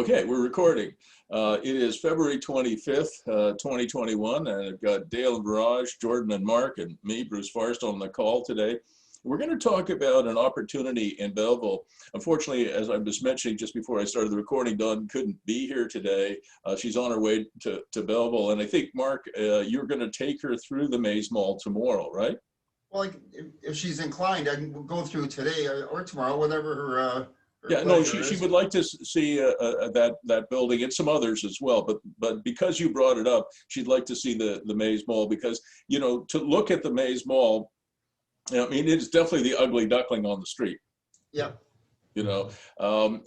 Okay, we're recording. It is February 25th, 2021, and I've got Dale and Viraj, Jordan and Mark, and me, Bruce Firestone, on the call today. We're going to talk about an opportunity in Belleville. Unfortunately, as I was mentioning just before I started the recording, Dawn couldn't be here today. She's on her way to Belleville, and I think, Mark, you're going to take her through the Maze Mall tomorrow, right? Well, if she's inclined, I can go through today or tomorrow, whatever her yeah, no, she would like to see that building and some others as well. But because you brought it up, she'd like to see the Maze Mall because, you know, to look at the Maze Mall, I mean, it's definitely the ugly duckling on the street. Yeah. You know, I'm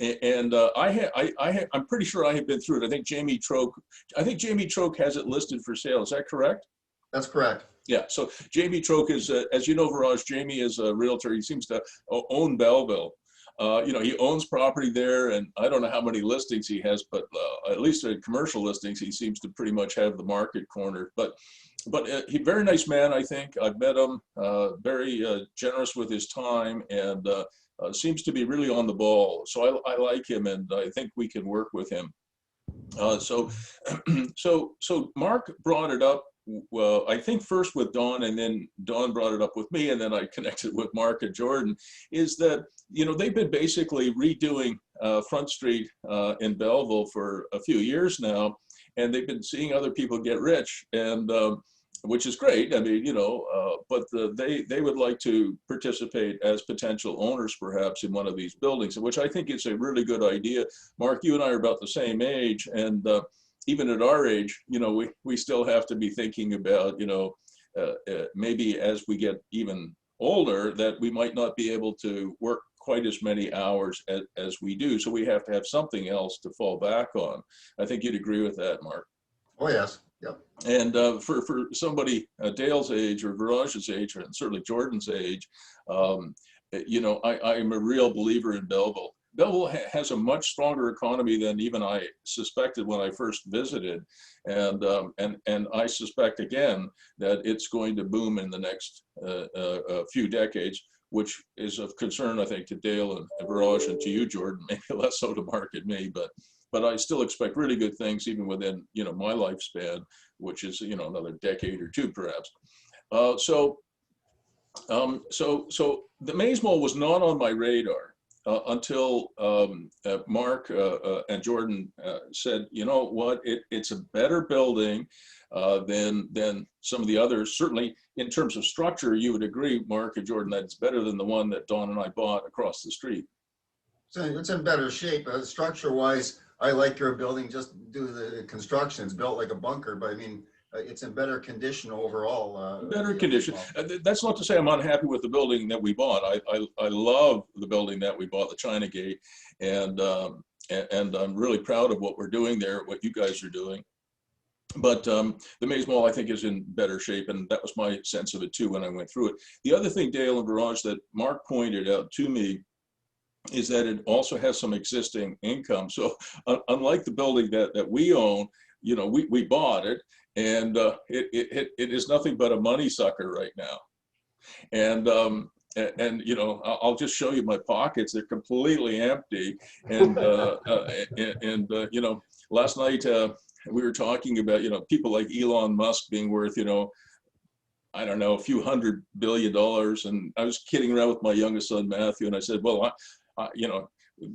pretty sure I have been through it. I think Jamie Troke has it listed for sale. Is that correct? That's correct. Yeah. So Jamie Troke is, as you know, Viraj, Jamie is a realtor. He seems to own Belleville. You know, he owns property there, and I don't know how many listings he has, but at least commercial listings, he seems to pretty much have the market cornered. But he very nice man, I think. I've met him, very generous with his time, and seems to be really on the ball. So I like him, and I think we can work with him. So Mark brought it up. Well, I think first with Dawn, and then Dawn brought it up with me, and then I connected with Mark and Jordan, is that, you know, they've been basically redoing Front Street in Belleville for a few years now, and they've been seeing other people get rich, and which is great. I mean, you know, but they would like to participate as potential owners, perhaps, in one of these buildings, which I think is a really good idea. Mark, you and I are about the same age, and even at our age, you know, we still have to be thinking about, you know, maybe as we get even older, that we might not be able to work quite as many hours as we do. So we have to have something else to fall back on. I think you'd agree with that, Mark. Oh, yes. Yep. And for somebody Dale's age or Viraj's age, and certainly Jordan's age, you know, I'm a real believer in Belleville. Belleville has a much stronger economy than even I suspected when I first visited, and I suspect again that it's going to boom in the next few decades, which is of concern, I think, to Dale and Viraj, and to you, Jordan, maybe less so to Mark and me, but I still expect really good things even within, you know, my lifespan, which is, you know, another decade or two perhaps. So the Maze Mall was not on my radar. Until Mark and Jordan said, you know what, it's a better building than some of the others. Certainly in terms of structure, you would agree, Mark and Jordan, that it's better than the one that Dawn and I bought across the street. So it's in better shape. Structure-wise, I like your building just due to the construction. It's built like a bunker, but I mean, it's in better condition overall. Better condition. That's not to say I'm unhappy with the building that we bought. I love the building that we bought, the China Gate, and I'm really proud of what we're doing there, what you guys are doing. But the Maze Mall, I think, is in better shape, and that was my sense of it too when I went through it. The other thing, Dale and Viraj, that Mark pointed out to me is that it also has some existing income. So unlike the building that we own, you know, we bought it, and it is nothing but a money sucker right now. And you know, I'll just show you my pockets. They're completely empty. And you know, last night we were talking about, you know, people like Elon Musk being worth, you know, I don't know, a few $100 billion. And I was kidding around with my youngest son, Matthew, and I said, well, you know,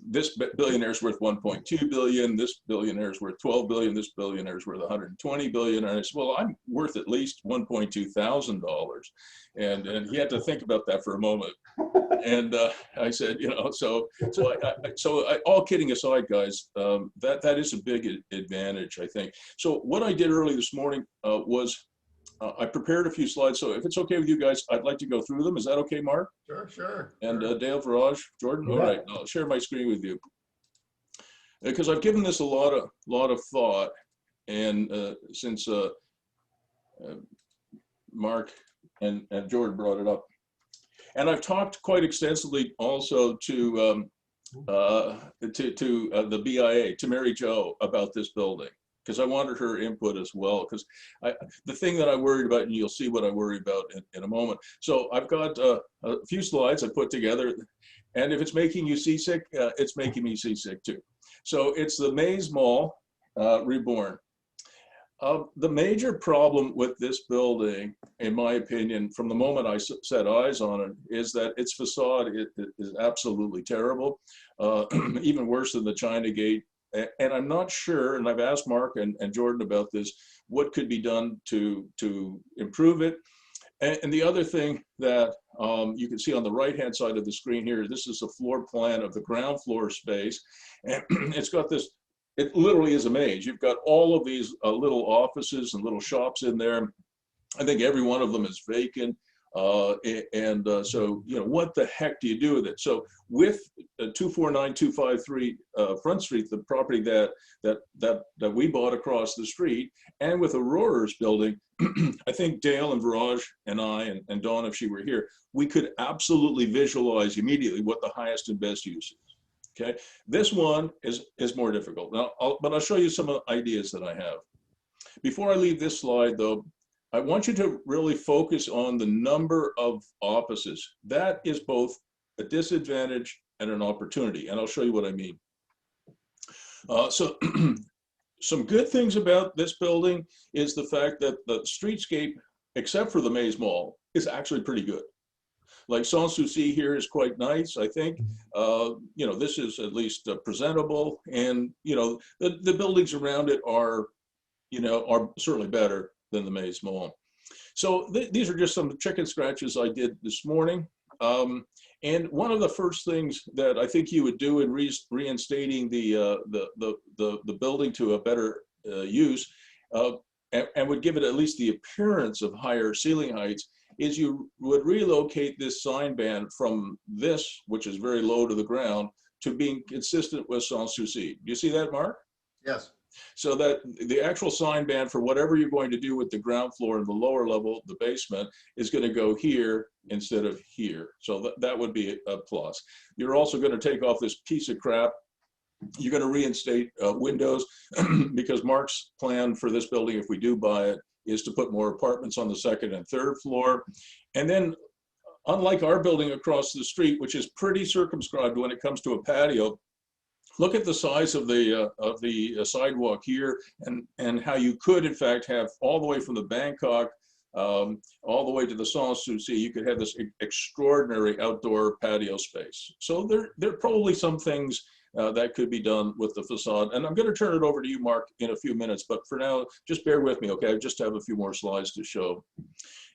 this billionaire's worth 1.2 billion, this billionaire's worth 12 billion, this billionaire's worth 120 billion. And I said, well, I'm worth at least $1.2 thousand. And he had to think about that for a moment. And I said, you know, so all kidding aside, guys, that is a big advantage, I think. So what I did early this morning was I prepared a few slides, so if it's okay with you guys, I'd like to go through them. Is that okay, Mark? Sure. And Dale, Viraj, Jordan? Yeah. All right, I'll share my screen with you. Because I've given this a lot of thought, and since Mark and Jordan brought it up. And I've talked quite extensively also to the BIA, to Mary Jo, about this building, because I wanted her input as well, because the thing that I worried about, and you'll see what I worry about in a moment. So I've got a few slides I put together, and if it's making you seasick, it's making me seasick too. So it's the Maze Mall, Reborn. The major problem with this building, in my opinion, from the moment I set eyes on it, is that its facade is absolutely terrible, even worse than the China Gate. And I'm not sure, and I've asked Mark and Jordan about this, what could be done to improve it. And the other thing that you can see on the right-hand side of the screen here, this is a floor plan of the ground floor space. And it's got this, it literally is a maze. You've got all of these little offices and little shops in there. I think every one of them is vacant. So, you know, what the heck do you do with it? So with 249253 Front Street, the property that we bought across the street, and with Aurora's building, I think Dale and Viraj and I, and Dawn, if she were here, we could absolutely visualize immediately what the highest and best use is. Okay, this one is more difficult. Now, but I'll show you some ideas that I have. Before I leave this slide, though, I want you to really focus on the number of offices. That is both a disadvantage and an opportunity, and I'll show you what I mean. So some good things about this building is the fact that the streetscape, except for the Maze Mall, is actually pretty good. Like Sanssouci here is quite nice, I think. You know, this is at least presentable, and you know, the buildings around it are, you know, are certainly better than the Maze Mall. So these are just some chicken scratches I did this morning. And one of the first things that I think you would do in reinstating the building to a better use, and would give it at least the appearance of higher ceiling heights, is you would relocate this sign band from this, which is very low to the ground, to being consistent with Sanssouci. Do you see that, Mark? Yes. So that the actual sign band for whatever you're going to do with the ground floor and the lower level, the basement, is going to go here instead of here. So that would be a plus. You're also going to take off this piece of crap. You're going to reinstate windows because Mark's plan for this building, if we do buy it, is to put more apartments on the second and third floor. And then, unlike our building across the street, which is pretty circumscribed when it comes to a patio, look at the size of the sidewalk here, and how you could, in fact, have all the way from the Bangkok all the way to the Sanssouci, you could have this extraordinary outdoor patio space. So there are probably some things that could be done with the facade. And I'm going to turn it over to you, Mark, in a few minutes. But for now, just bear with me, okay? I just have a few more slides to show.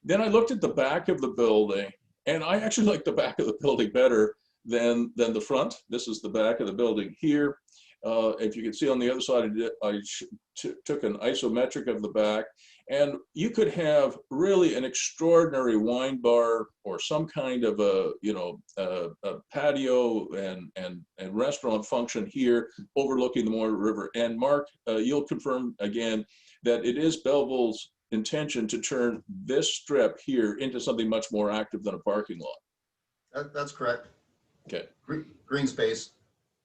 Then I looked at the back of the building, and I actually like the back of the building better than the front. This is the back of the building here. If you can see on the other side, I took an isometric of the back, and you could have really an extraordinary wine bar or some kind of a, you know, a patio and restaurant function here overlooking the Moira River. And Mark, you'll confirm again that it is Belleville's intention to turn this strip here into something much more active than a parking lot. That's correct. Okay. Green space.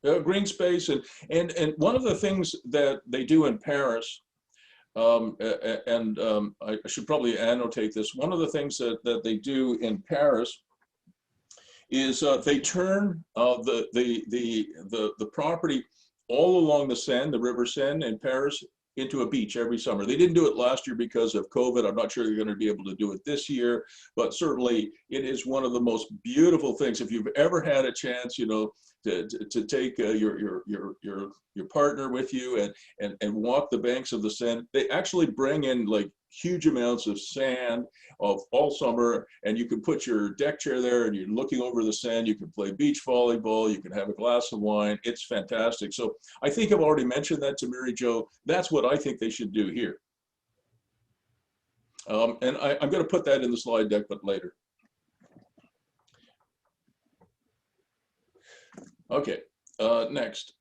Green space, and one of the things that they do in Paris, I should probably annotate this. One of the things that they do in Paris is they turn the property all along the Seine, the River Seine in Paris, into a beach every summer. They didn't do it last year because of COVID. I'm not sure you're going to be able to do it this year, but certainly it is one of the most beautiful things. If you've ever had a chance, you know, to take your partner with you and walk the banks of the Seine, they actually bring in like huge amounts of sand of all summer, and you can put your deck chair there and you're looking over the Seine. You can play beach volleyball, you can have a glass of wine. It's fantastic. So I think I've already mentioned that to Mary Jo. That's what I think they should do here. And I'm going to put that in the slide deck, but later. Okay, next.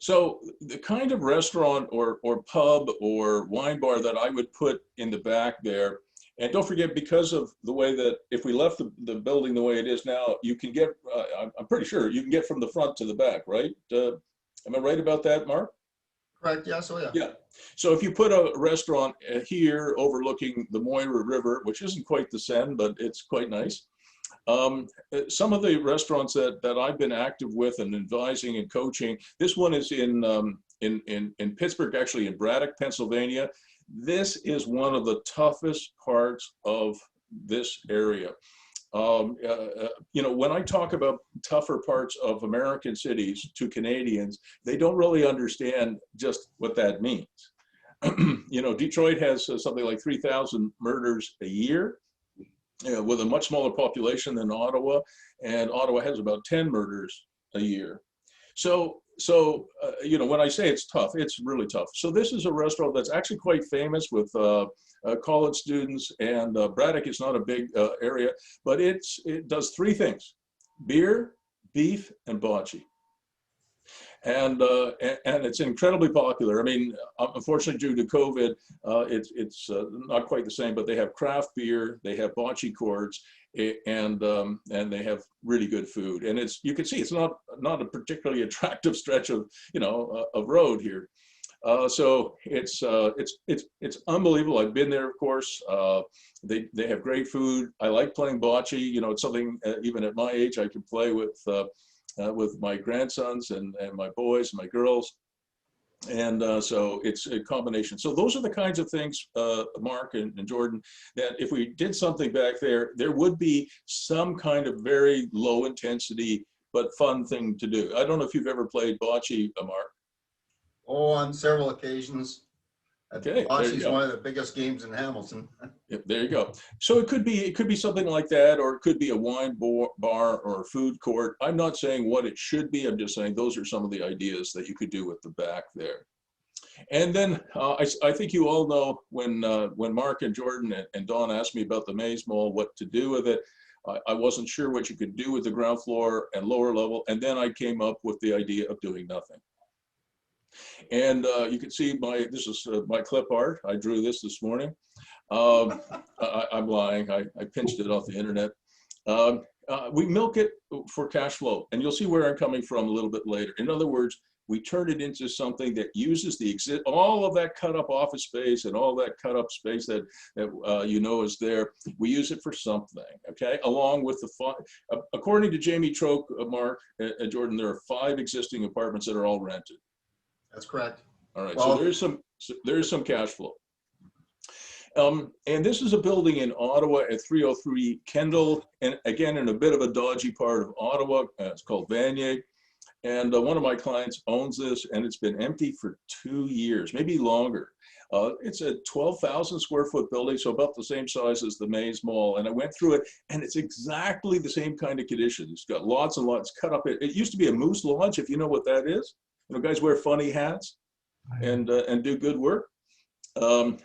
So the kind of restaurant or pub or wine bar that I would put in the back there, and don't forget, because of the way that if we left the building the way it is now, you can get, I'm pretty sure you can get from the front to the back, right? Am I right about that, Mark? Correct, yeah, so yeah. Yeah, so if you put a restaurant here overlooking the Moira River, which isn't quite the Seine, but it's quite nice, Some of the restaurants that I've been active with and advising and coaching, this one is in Pittsburgh, actually in Braddock, Pennsylvania. This is one of the toughest parts of this area. You know, when I talk about tougher parts of American cities to Canadians, they don't really understand just what that means. You know, Detroit has something like 3,000 murders a year, with a much smaller population than Ottawa, and Ottawa has about 10 murders a year. So you know, when I say it's tough, it's really tough. So this is a restaurant that's actually quite famous with college students, and Braddock is not a big area, but it does three things: beer, beef, and bocce. And it's incredibly popular. I mean, unfortunately, due to COVID, it's not quite the same. But they have craft beer, they have bocce courts, and they have really good food. And it's, you can see it's not a particularly attractive stretch of, you know, of road here. So it's unbelievable. I've been there, of course. They have great food. I like playing bocce. You know, it's something even at my age I can play with my grandsons and my boys and my girls. And so it's a combination. So those are the kinds of things, Mark and Jordan, that if we did something back there, there would be some kind of very low intensity but fun thing to do. I don't know if you've ever played bocce, Mark. Oh, on several occasions. Okay, Bocce is one of the biggest games in Hamilton. Yep, there you go. So it could be something like that, or it could be a wine bar or a food court. I'm not saying what it should be. I'm just saying those are some of the ideas that you could do with the back there. And then I think you all know when Mark and Jordan and Dawn asked me about the Maze Mall, what to do with it. I wasn't sure what you could do with the ground floor and lower level. And then I came up with the idea of doing nothing. And you can see this is my clip art. I drew this morning. I'm lying. I pinched it off the internet. We milk it for cash flow, and you'll see where I'm coming from a little bit later. In other words, we turn it into something that uses all of that cut up office space and all that cut up space that you know is there. We use it for something, okay? Along with according to Jamie Troke, Mark and Jordan, there are 5 existing apartments that are all rented. That's correct. All right, well, so there's some cash flow. And this is a building in Ottawa at 303 Kendall, and again, in a bit of a dodgy part of Ottawa. It's called Vanier. And one of my clients owns this, and it's been empty for 2 years, maybe longer. It's a 12,000 square foot building, so about the same size as the Maze Mall. And I went through it, and it's exactly the same kind of condition. It's got lots and lots cut up. It used to be a moose lodge, if you know what that is. You know, guys wear funny hats and do good work. And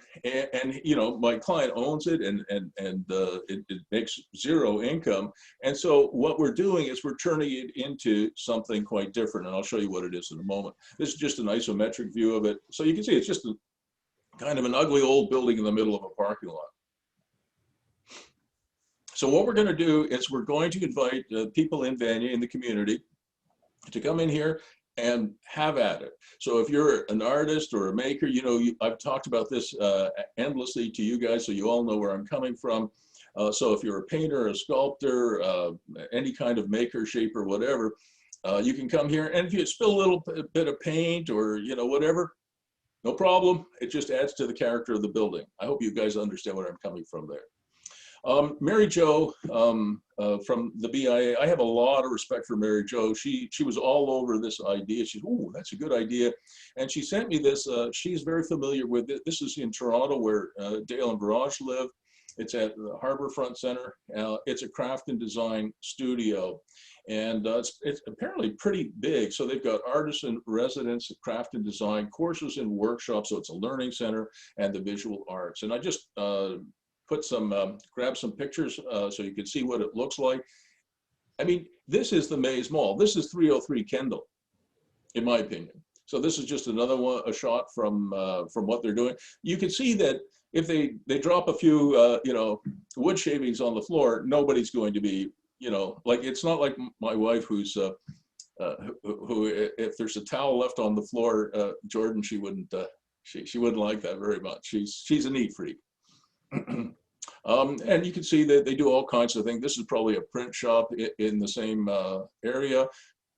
you know, my client owns it, and it makes zero income. And so what we're doing is we're turning it into something quite different. And I'll show you what it is in a moment. This is just an isometric view of it. So you can see it's just kind of an ugly old building in the middle of a parking lot. So what we're going to do is we're going to invite people in Vanier, in the community, to come in here and have at it. So if you're an artist or a maker, you know, I've talked about this endlessly to you guys, so you all know where I'm coming from. So if you're a painter, a sculptor, any kind of maker, shaper, whatever, you can come here. And if you spill a little bit of paint or, you know, whatever, no problem. It just adds to the character of the building. I hope you guys understand where I'm coming from there. Mary Jo from the BIA, I have a lot of respect for Mary Jo. She was all over this idea. She said, "Oh, that's a good idea." And she sent me this. She's very familiar with it. This is in Toronto where Dale and Viraj live. It's at the Harbourfront Center. It's a craft and design studio. And it's apparently pretty big. So they've got artists in residence, craft and design, courses and workshops. So it's a learning center and the visual arts. And I just grab some pictures so you can see what it looks like. I mean, this is the Maze Mall. This is 303 Kendall, in my opinion. So this is just another one, a shot from what they're doing. You can see that if they drop a few, you know, wood shavings on the floor, nobody's going to be, you know, like, it's not like my wife who's, who if there's a towel left on the floor, Jordan, she wouldn't like that very much. She's a neat freak. And you can see that they do all kinds of things. This is probably a print shop in the same area.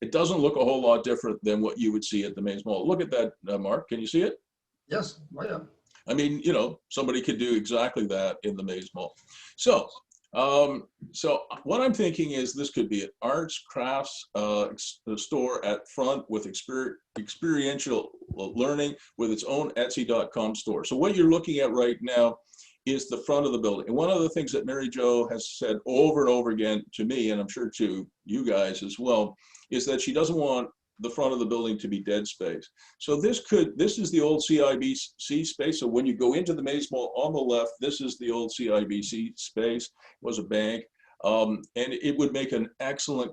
It doesn't look a whole lot different than what you would see at the Maze Mall. Look at that, Mark. Can you see it? Yes. Oh, yeah. I mean, you know, somebody could do exactly that in the Maze Mall. So, so what I'm thinking is this could be an arts, crafts store at front with experiential learning with its own Etsy.com store. So what you're looking at right now is the front of the building. And one of the things that Mary Jo has said over and over again to me, and I'm sure to you guys as well, is that she doesn't want the front of the building to be dead space. So this is the old CIBC space. So when you go into the Maze Mall on the left, this is the old CIBC space. It was a bank. And it would make an excellent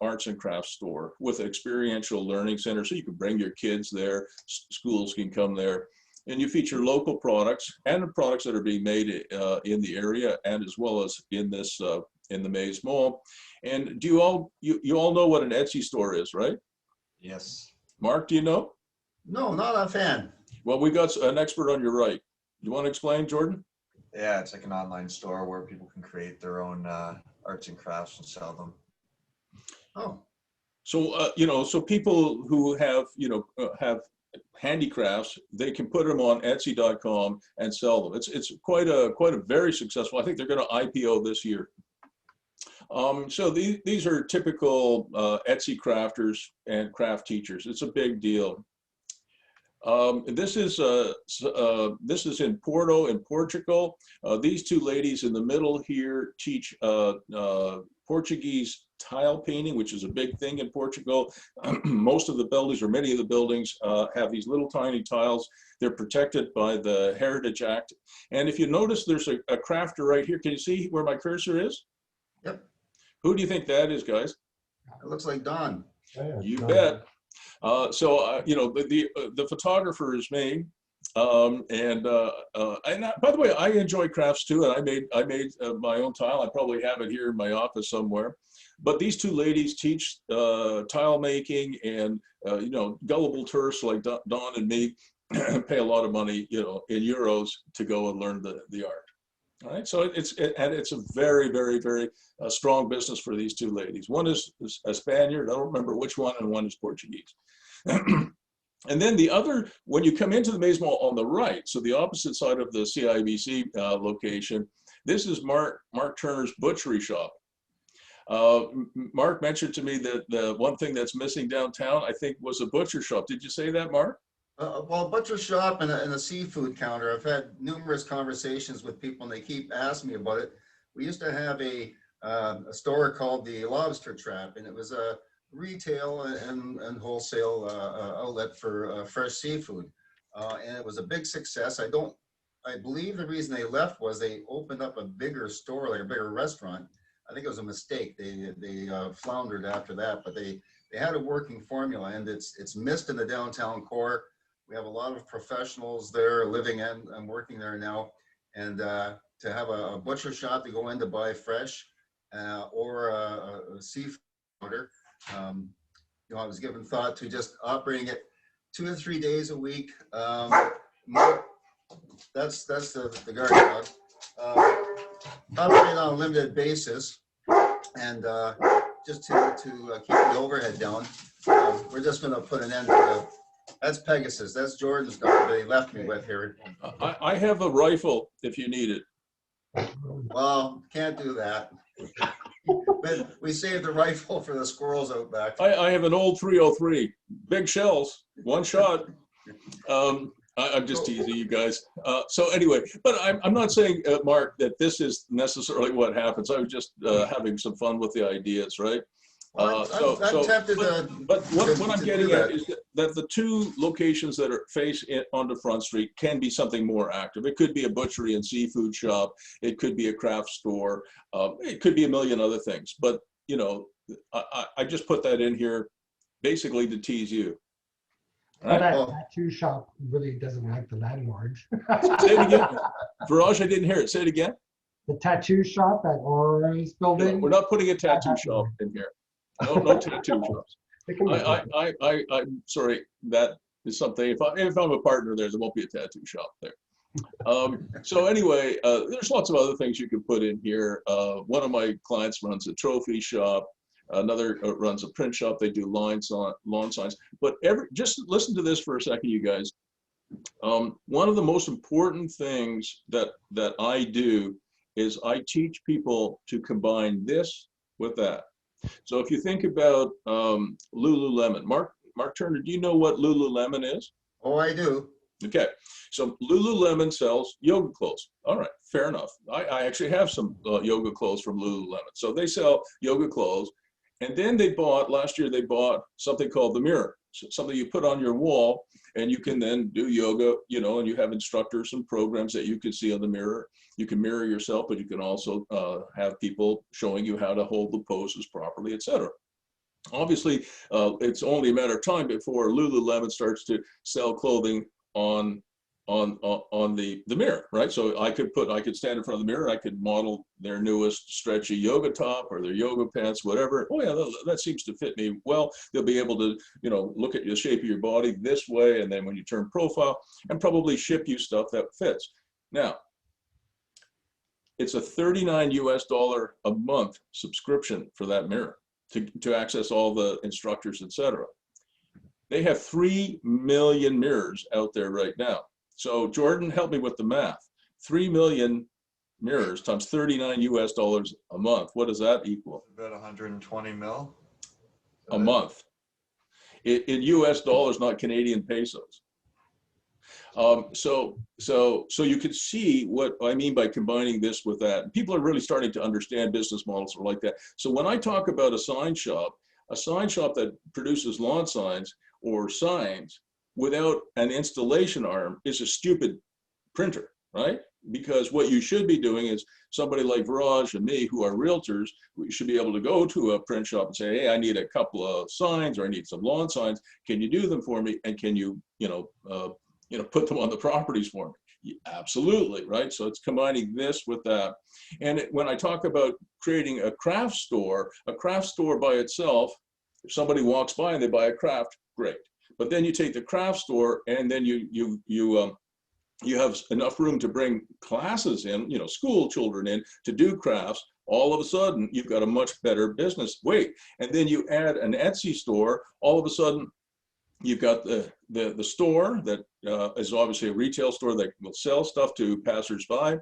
arts and crafts store with an experiential learning center. So you can bring your kids there, schools can come there. And you feature local products and the products that are being made in the area and as well as in this in the Maze Mall. And do you all know what an Etsy store is, right? Yes. Mark, do you know? No, not a fan. Well, we got an expert on your right. You want to explain, Jordan? Yeah, it's like an online store where people can create their own arts and crafts and sell them. Oh. So you know, so people who have have handicrafts, they can put them on Etsy.com and sell them. It's quite a very successful. I think they're going to IPO this year. So these are typical Etsy crafters and craft teachers. It's a big deal. This is in Porto in Portugal. These two ladies in the middle here teach Portuguese tile painting, which is a big thing in Portugal. Most of the buildings, or many of the buildings, have these little tiny tiles. They're protected by the Heritage Act. And if you notice, there's a crafter right here. Can you see where my cursor is? Yep. Who do you think that is, guys? It looks like Don. You bet. So you know, the photographer is me, and by the way, I enjoy crafts too, and I made my own tile. I probably have it here in my office somewhere. But these two ladies teach tile making, and you know, gullible tourists like Don and me pay a lot of money, you know, in euros to go and learn the art. All right, so it's a very, very, very strong business for these two ladies. One is a Spaniard, I don't remember which one, and one is Portuguese. And then the other, when you come into the Maze Mall on the right, so the opposite side of the CIBC location, this is Mark Turner's Butchery Shoppe. Mark mentioned to me that the one thing that's missing downtown, I think, was a butcher shop. Did you say that, Mark? Well, butcher shop and a seafood counter. I've had numerous conversations with people and they keep asking me about it. We used to have a store called the Lobster Trap, and it was a retail and wholesale outlet for fresh seafood. And it was a big success. I believe the reason they left was they opened up a bigger store, like a bigger restaurant. I think it was a mistake. They floundered after that, but they had a working formula, and it's missed in the downtown core. We have a lot of professionals there living and working there now, and to have a butcher shop to go in to buy fresh or a seafood order, you know, I was given thought to just operating it 2 to 3 days a week. That's the guard dog. Operating on a limited basis, and just to keep the overhead down, we're just going to put an end to the. That's Pegasus. That's Jordan's dog they left me with here. I have a rifle if you need it. Well, can't do that. But we saved the rifle for the squirrels out back. I have an old 303, big shells, one shot. I'm just teasing you guys. So anyway, but I'm not saying, Mark, that this is necessarily what happens. I was just having some fun with the ideas, right? I'm tempted but what I'm getting at is that the two locations that are face onto Front Street can be something more active. It could be a butchery and seafood shop. It could be a craft store. It could be a million other things. But, you know, I just put that in here basically to tease you. Right? That tattoo shop really doesn't have the land large. Say it again. Viraj, I didn't hear it. Say it again. The tattoo shop at Aura's building. No, we're not putting a tattoo shop in here. No tattoo shops. I'm sorry. That is something. If I'm a partner there won't be a tattoo shop there. So anyway, there's lots of other things you can put in here. One of my clients runs a trophy shop. Another runs a print shop. They do lawn signs. But just listen to this for a second, you guys. One of the most important things that I do is I teach people to combine this with that. So if you think about Lululemon, Mark Turner, do you know what Lululemon is? Oh, I do. Okay, so Lululemon sells yoga clothes. All right, fair enough. I actually have some yoga clothes from Lululemon. So they sell yoga clothes. And then last year they bought something called the mirror, so something you put on your wall and you can then do yoga, and you have instructors and programs that you can see on the mirror. You can mirror yourself, but you can also have people showing you how to hold the poses properly, etc. Obviously, it's only a matter of time before Lululemon starts to sell clothing on the mirror, right? So I could stand in front of the mirror, I could model their newest stretchy yoga top or their yoga pants, whatever. Oh yeah, that seems to fit me well. They'll be able to, look at the shape of your body this way, and then when you turn profile, and probably ship you stuff that fits. Now, it's a $39 US a month subscription for that mirror to access all the instructors, etc. They have 3 million mirrors out there right now. So Jordan, help me with the math. 3 million mirrors times $39 US a month. What does that equal? About 120 mil. A month. In US dollars, not Canadian pesos. So you can see what I mean by combining this with that. People are really starting to understand business models like that. So when I talk about a sign shop that produces lawn signs or signs without an installation arm is a stupid printer, right? Because what you should be doing is somebody like Viraj and me, who are realtors, we should be able to go to a print shop and say, hey, I need a couple of signs, or I need some lawn signs. Can you do them for me? And can you, put them on the properties for me? Absolutely, right? So it's combining this with that. And when I talk about creating a craft store by itself, if somebody walks by and they buy a craft, great. But then you take the craft store and then you have enough room to bring classes in, school children in to do crafts. All of a sudden, you've got a much better business. Wait, and then you add an Etsy store. All of a sudden, you've got the store that is obviously a retail store that will sell stuff to passersby.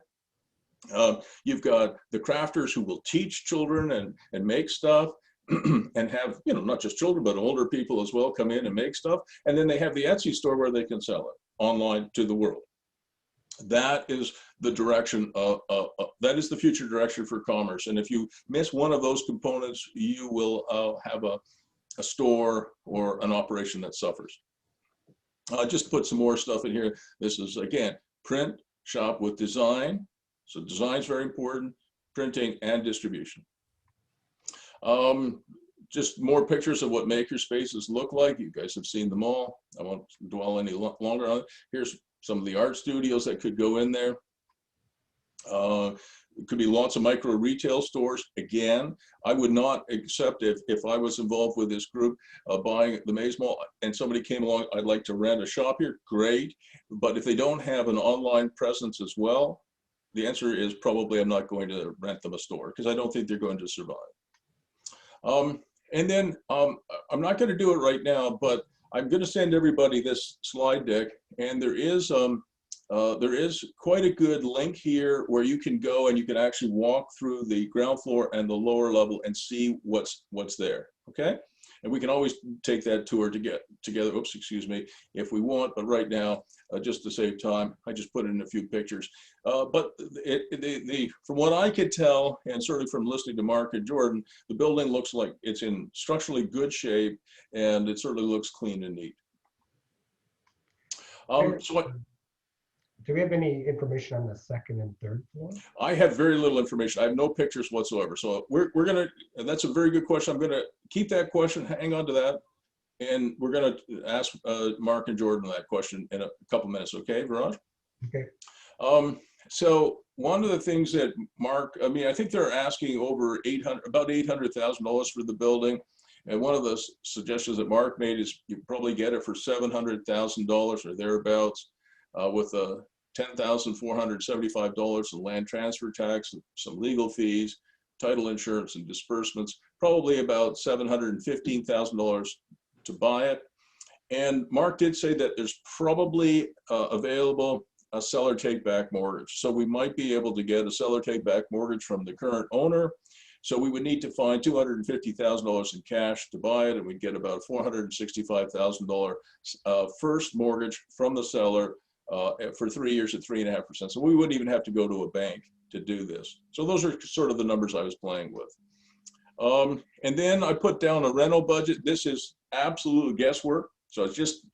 You've got the crafters who will teach children and make stuff. And have, not just children, but older people as well come in and make stuff. And then they have the Etsy store where they can sell it online to the world. That is the direction, that is the future direction for commerce. And if you miss one of those components, you will have a store or an operation that suffers. Just put some more stuff in here. This is, again, print, shop with design. So design is very important, printing and distribution. Just more pictures of what Makerspaces look like. You guys have seen them all. I won't dwell any longer on it. Here's some of the art studios that could go in there. It could be lots of micro retail stores. Again, I would not accept if I was involved with this group buying the Maze Mall and somebody came along, I'd like to rent a shop here, great. But if they don't have an online presence as well, the answer is probably I'm not going to rent them a store because I don't think they're going to survive. And then I'm not going to do it right now, but I'm going to send everybody this slide deck, and there is quite a good link here where you can go and you can actually walk through the ground floor and the lower level and see what's there. Okay, and we can always take that tour to get together. Oops, excuse me, if we want. But right now, just to save time, I just put in a few pictures. But from what I could tell, and certainly from listening to Mark and Jordan, the building looks like it's in structurally good shape, and it certainly looks clean and neat. Do we have any information on the second and third floor? I have very little information. I have no pictures whatsoever. So we're gonna, and that's a very good question. I'm gonna keep that question, hang on to that, and we're gonna ask Mark and Jordan that question in a couple minutes. Okay, Viraj? Okay. So one of the things that Mark, I think they're asking about $800,000 for the building. And one of the suggestions that Mark made is you probably get it for $700,000 or thereabouts with a $10,475 in land transfer tax, some legal fees, title insurance and disbursements, probably about $715,000 to buy it. And Mark did say that there's probably available a seller take-back mortgage. So we might be able to get a seller take-back mortgage from the current owner. So we would need to find $250,000 in cash to buy it, and we'd get about $465,000 first mortgage from the seller for 3 years at 3.5%. So we wouldn't even have to go to a bank to do this. So those are sort of the numbers I was playing with. And then I put down a rental budget. This is absolute guesswork. So it's just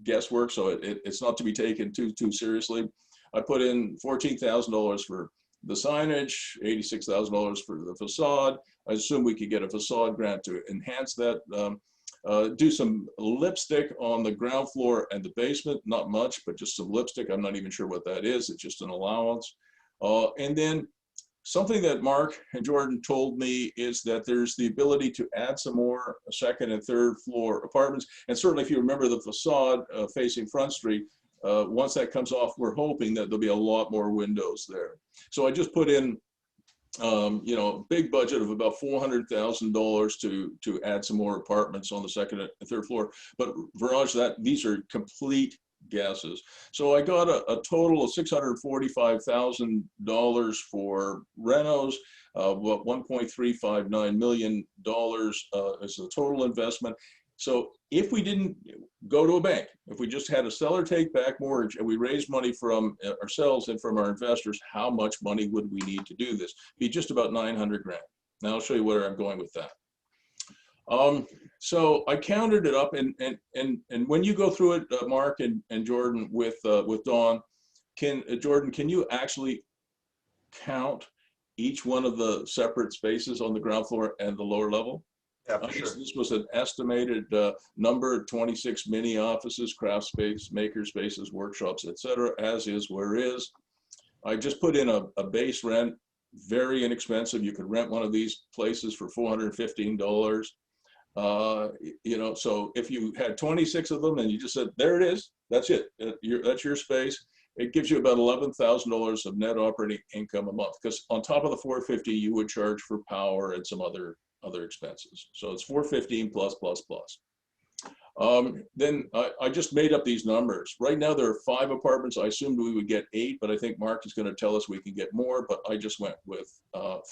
guesswork. So it's not to be taken too seriously. I put in $14,000 for the signage, $86,000 for the facade. I assume we could get a facade grant to enhance that. Do some lipstick on the ground floor and the basement, not much, but just some lipstick. I'm not even sure what that is. It's just an allowance. And then something that Mark and Jordan told me is that there's the ability to add some more second and third floor apartments. And certainly if you remember the facade facing Front Street, once that comes off, we're hoping that there'll be a lot more windows there. So I just put in, you know, big budget of about $400,000 to add some more apartments on the second and third floor. But Viraj, these are complete guesses. So I got a total of $645,000 for renos. What $1.359 million is the total investment. So if we didn't go to a bank, if we just had a seller take back mortgage and we raised money from ourselves and from our investors, how much money would we need to do this? Be just about 900 grand. Now I'll show you where I'm going with that. So I counted it up, and when you go through it, Mark and Jordan with Dawn, Jordan, can you actually count each one of the separate spaces on the ground floor and the lower level? Yeah, for sure. This was an estimated number, 26 mini offices, craft space, maker spaces, workshops, etc. As is, where is. I just put in a base rent, very inexpensive. You could rent one of these places for $415. You know, so if you had 26 of them and you just said, there it is, that's it, that's your space, it gives you about $11,000 of net operating income a month, because on top of the $450 you would charge for power and some other expenses. So it's $415 plus. Then I just made up these numbers. Right now there are 5 apartments. I assumed we would get 8, but I think Mark is going to tell us we can get more, but I just went with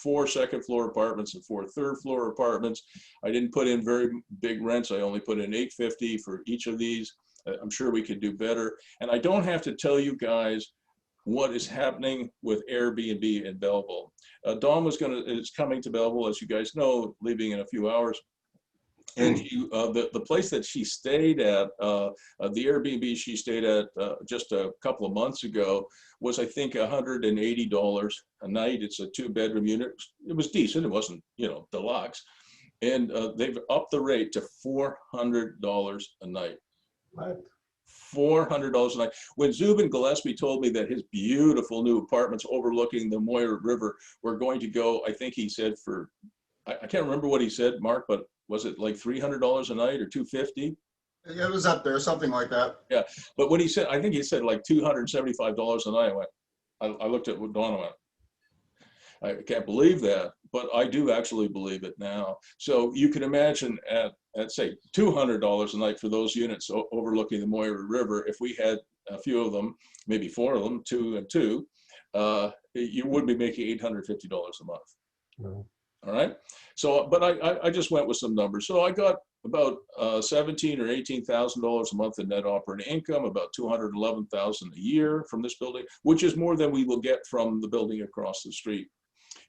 4 second floor apartments and 4 third floor apartments. I didn't put in very big rents. I only put in $850 for each of these. I'm sure we could do better. And I don't have to tell you guys what is happening with Airbnb in Belleville. Dawn is coming to Belleville, as you guys know, leaving in a few hours. And the place that she stayed at, the Airbnb she stayed at just a couple of months ago was, I think, $180 a night. It's a 2-bedroom unit. It was decent. It wasn't, you know, deluxe. And they've upped the rate to $400 a night. What? $400 a night. When Zubin Gillespie told me that his beautiful new apartments overlooking the Moira River were going to go, I think he said for, I can't remember what he said, Mark, but was it like $300 a night or $250? Yeah, it was up there, something like that. Yeah, but when he said, I think he said like $275 a night, I looked at what Dawn went, I can't believe that, but I do actually believe it now. So you can imagine at say $200 a night for those units overlooking the Moira River, if we had a few of them, maybe 4 of them, 2 and 2, you would be making $850 a month. No. All right. So, but I just went with some numbers. So I got about $17,000 or $18,000 a month in net operating income, about $211,000 a year from this building, which is more than we will get from the building across the street.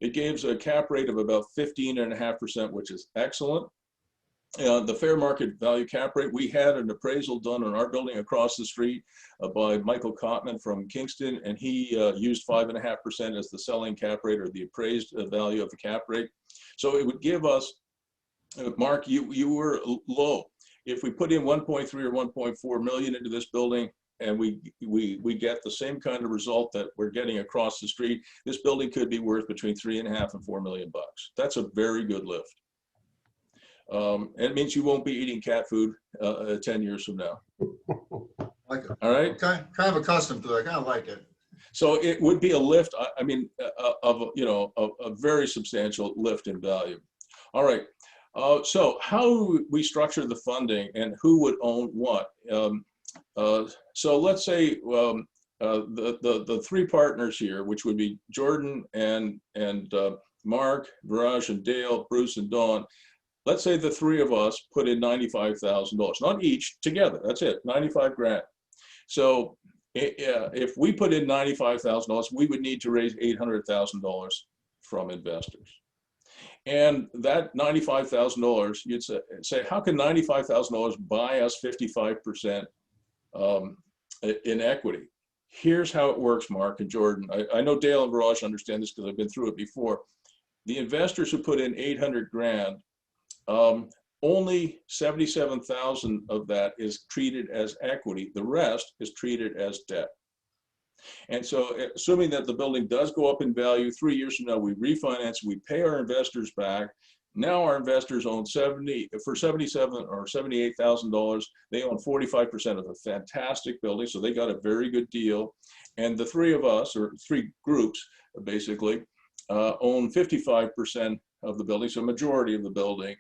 It gives a cap rate of about 15.5%, which is excellent. The fair market value cap rate, we had an appraisal done on our building across the street by Michael Cotman from Kingston, and he used 5.5% as the selling cap rate, or the appraised value of the cap rate. So it would give us, Mark, you were low. If we put in 1.3 or 1.4 million into this building, and we get the same kind of result that we're getting across the street, this building could be worth between $3.5 and $4 million bucks. That's a very good lift. And it means you won't be eating cat food 10 years from now. Like it. All right. Kind of accustomed to it. I kind of like it. So it would be a lift, I mean, of, you know, a very substantial lift in value. All right. So how we structure the funding and who would own what? So let's say the three partners here, which would be Jordan and Mark, Viraj and Dale, Bruce and Dawn. Let's say the three of us put in $95,000, not each, together. That's it, 95 grand. So if we put in $95,000, we would need to raise $800,000 from investors. And that $95,000, you'd say, how can $95,000 buy us 55% in equity? Here's how it works, Mark and Jordan. I know Dale and Viraj understand this because I've been through it before. The investors who put in 800 grand, only 77,000 of that is treated as equity. The rest is treated as debt. And so assuming that the building does go up in value, 3 years from now, we refinance, we pay our investors back. Now our investors own for $77,000 or $78,000, they own 45% of a fantastic building. So they got a very good deal. And the three of us, or three groups, basically, own 55% of the building, so majority of the building,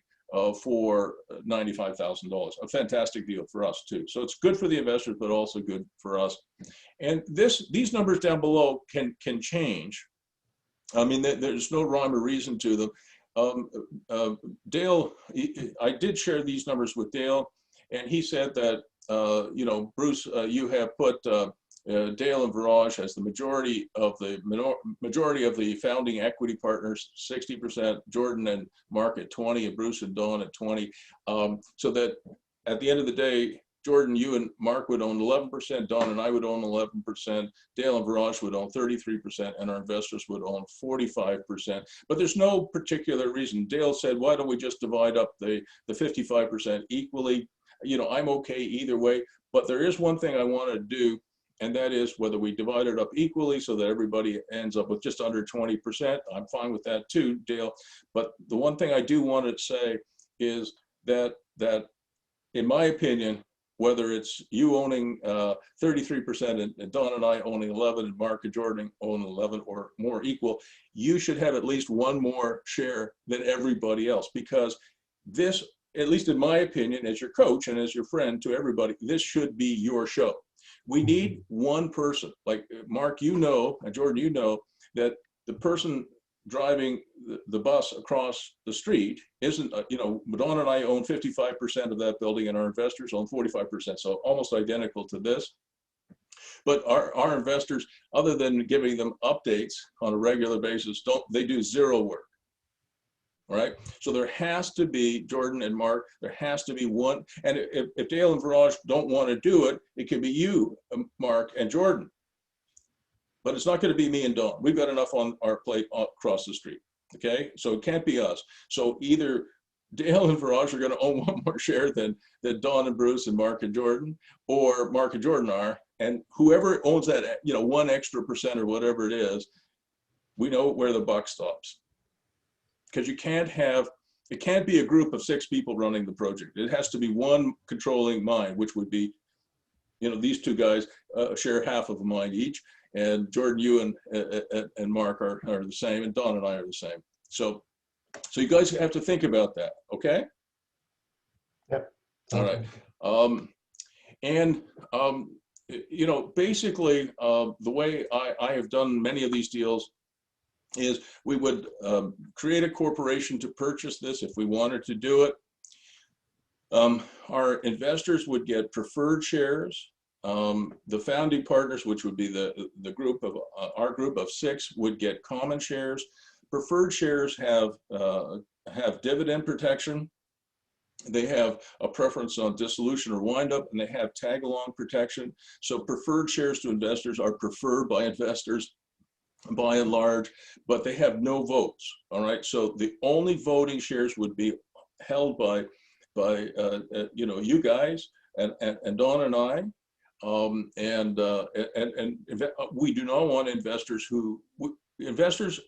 for $95,000. A fantastic deal for us too. So it's good for the investors, but also good for us. And these numbers down below can change. I mean, there's no rhyme or reason to them. Dale, I did share these numbers with Dale, and he said that, you know, Bruce, you have put Dale and Viraj as the majority of the founding equity partners, 60%, Jordan and Mark at 20, and Bruce and Dawn at 20. So that at the end of the day, Jordan, you and Mark would own 11%, Dawn and I would own 11%, Dale and Viraj would own 33%, and our investors would own 45%. But there's no particular reason. Dale said, why don't we just divide up the 55% equally? You know, I'm okay either way, but there is one thing I want to do, and that is whether we divide it up equally so that everybody ends up with just under 20%. I'm fine with that too, Dale. But the one thing I do want to say is that in my opinion, whether it's you owning 33% and Dawn and I owning 11 and Mark and Jordan own 11 or more equal, you should have at least one more share than everybody else, because this, at least in my opinion, as your coach and as your friend to everybody, this should be your show. We need one person, like Mark, you know, and Jordan, you know, that the person driving the bus across the street isn't, you know, Dawn and I own 55% of that building and our investors own 45%. So almost identical to this. But our investors, other than giving them updates on a regular basis, they do zero work. Right? So there has to be, Jordan and Mark, there has to be one. And if Dale and Viraj don't want to do it, it can be you, Mark, and Jordan. But it's not going to be me and Dawn. We've got enough on our plate across the street. Okay? So it can't be us. So either Dale and Viraj are going to own one more share than Dawn and Bruce and Mark and Jordan, or Mark and Jordan are. And whoever owns that, you know, 1 extra percent or whatever it is, we know where the buck stops. Because you can't have, it can't be a group of 6 people running the project. It has to be one controlling mind, which would be, you know, these two guys share half of a mind each, and Jordan, you and Mark are the same, and Dawn and I are the same. So you guys have to think about that, okay? Yep. All right. You know, basically, the way I have done many of these deals is we would create a corporation to purchase this if we wanted to do it. Our investors would get preferred shares. The founding partners, which would be the group of our group of 6, would get common shares. Preferred shares have dividend protection. They have a preference on dissolution or windup, and they have tag-along protection. So preferred shares to investors are preferred by investors by and large, but they have no votes. All right, so the only voting shares would be held by you know, you guys and Dawn and I, we do not want investors investors